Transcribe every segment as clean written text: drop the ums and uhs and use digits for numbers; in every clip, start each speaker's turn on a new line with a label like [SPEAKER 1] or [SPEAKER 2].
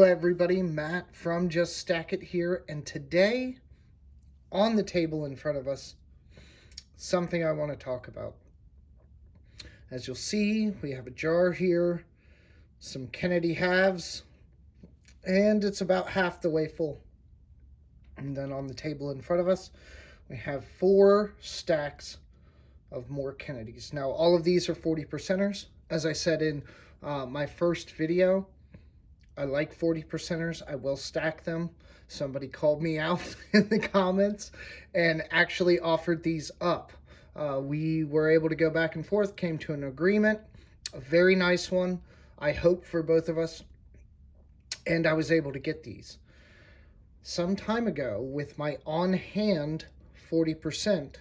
[SPEAKER 1] everybody, Matt from Just Stack It here, and today on the table in front of us, something I want to talk about. As you'll see, we have a jar here, some Kennedy halves, and it's about half the way full. And then on the table in front of us, we have 4 stacks of more Kennedys. Now, all of these are 40 percenters. As I said in my first video, I like 40 percenters. I will stack them. Somebody called me out in the comments and actually offered these up. We were able to go back and forth, came to an agreement, a very nice one, I hope, for both of us, and I was able to get these. Some time ago, with my on-hand 40%,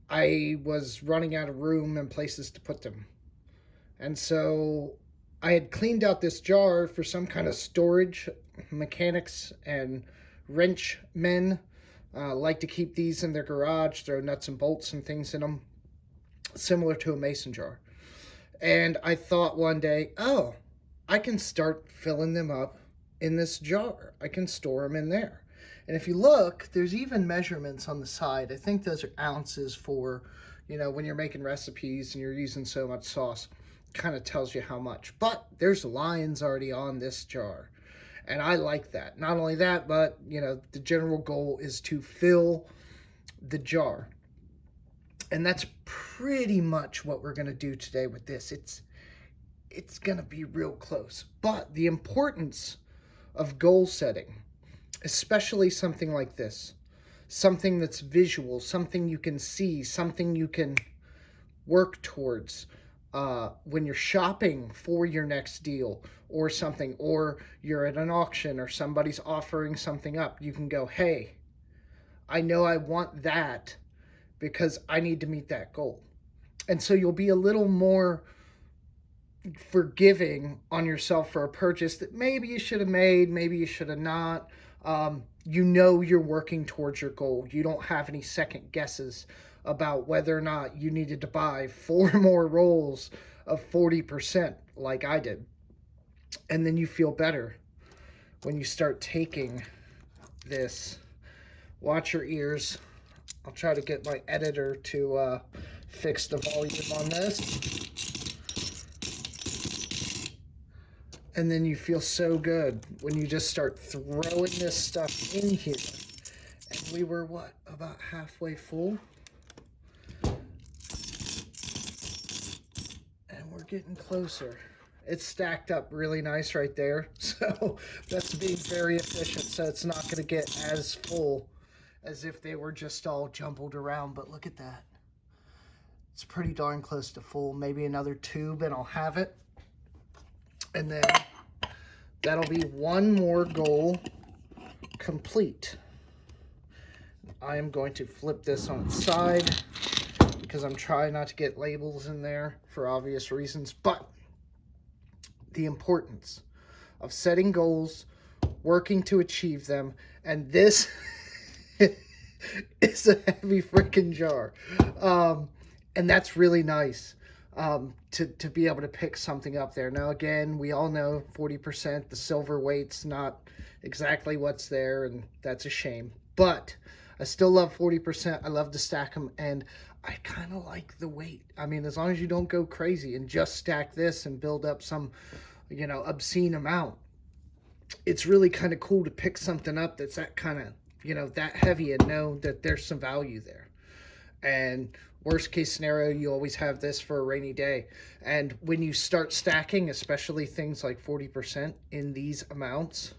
[SPEAKER 1] I was running out of room and places to put them. And so I had cleaned out this jar for some kind of storage. Mechanics and wrench men like to keep these in their garage, throw nuts and bolts and things in them, similar to a mason jar. And I thought one day, oh, I can start filling them up in this jar. I can store them in there. And if you look, there's even measurements on the side. I think those are ounces for, when you're making recipes and you're using so much sauce. Kind of tells you how much. But there's lines already on this jar. And I like that. Not only that, but, the general goal is to fill the jar. And that's pretty much what we're going to do today with this. It's going to be real close. But the importance of goal setting, especially something like this, something that's visual, something you can see, something you can work towards when you're shopping for your next deal or something, or you're at an auction or somebody's offering something up, you can go, hey, I know I want that because I need to meet that goal. And so you'll be a little more forgiving on yourself for a purchase that maybe you should have made, maybe you should have not. You're working towards your goal. You don't have any second guesses about whether or not you needed to buy 4 more rolls of 40% like I did. And then you feel better when you start taking this. Watch your ears. I'll try to get my editor to fix the volume on this. And then you feel so good when you just start throwing this stuff in here. And we were, about halfway full? And we're getting closer. It's stacked up really nice right there. So that's being very efficient. So it's not going to get as full as if they were just all jumbled around. But look at that. It's pretty darn close to full. Maybe another tube and I'll have it. And then that'll be one more goal complete. I am going to flip this on its side because I'm trying not to get labels in there for obvious reasons. But the importance of setting goals, working to achieve them, and this is a heavy freaking jar. And that's really nice. To be able to pick something up there. Now, again, we all know 40%, the silver weight's not exactly what's there, and that's a shame. But I still love 40%. I love to stack them, and I kind of like the weight. I mean, as long as you don't go crazy and just stack this and build up some, obscene amount, it's really kind of cool to pick something up that's that kind of, that heavy and know that there's some value there. And worst case scenario, you always have this for a rainy day. And when you start stacking, especially things like 40% in these amounts,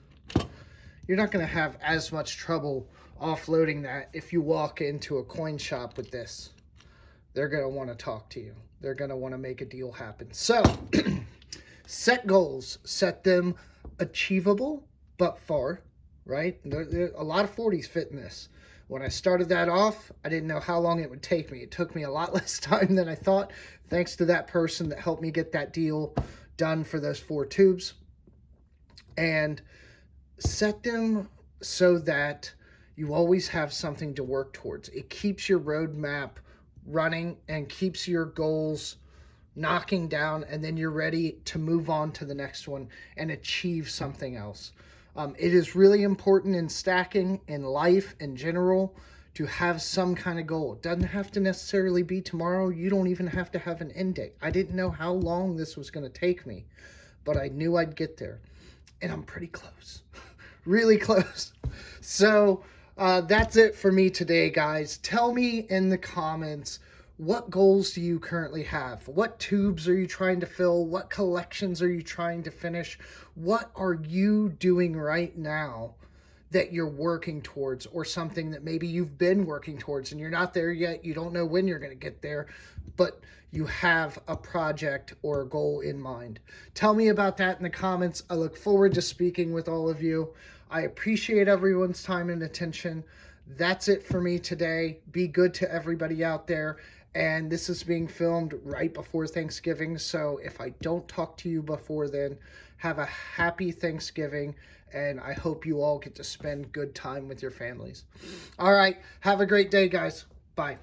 [SPEAKER 1] you're not going to have as much trouble offloading that if you walk into a coin shop with this. They're going to want to talk to you. They're going to want to make a deal happen. So set goals, set them achievable, but far, right? There a lot of 40s fit in this. When I started that off, I didn't know how long it would take me. It took me a lot less time than I thought, thanks to that person that helped me get that deal done for those 4 tubes. And set them so that you always have something to work towards. It keeps your roadmap running and keeps your goals knocking down, and then you're ready to move on to the next one and achieve something else. It is really important in stacking, in life in general, to have some kind of goal. It doesn't have to necessarily be tomorrow. You don't even have to have an end date. I didn't know how long this was going to take me, but I knew I'd get there. And I'm pretty close. Really close. So that's it for me today, guys. Tell me in the comments, what goals do you currently have? What tubes are you trying to fill? What collections are you trying to finish? What are you doing right now that you're working towards, or something that maybe you've been working towards and you're not there yet? You don't know when you're going to get there, but you have a project or a goal in mind. Tell me about that in the comments. I look forward to speaking with all of you. I appreciate everyone's time and attention. That's it for me today. Be good to everybody out there. And this is being filmed right before Thanksgiving. So if I don't talk to you before then, have a happy Thanksgiving. And I hope you all get to spend good time with your families. All right. Have a great day, guys. Bye.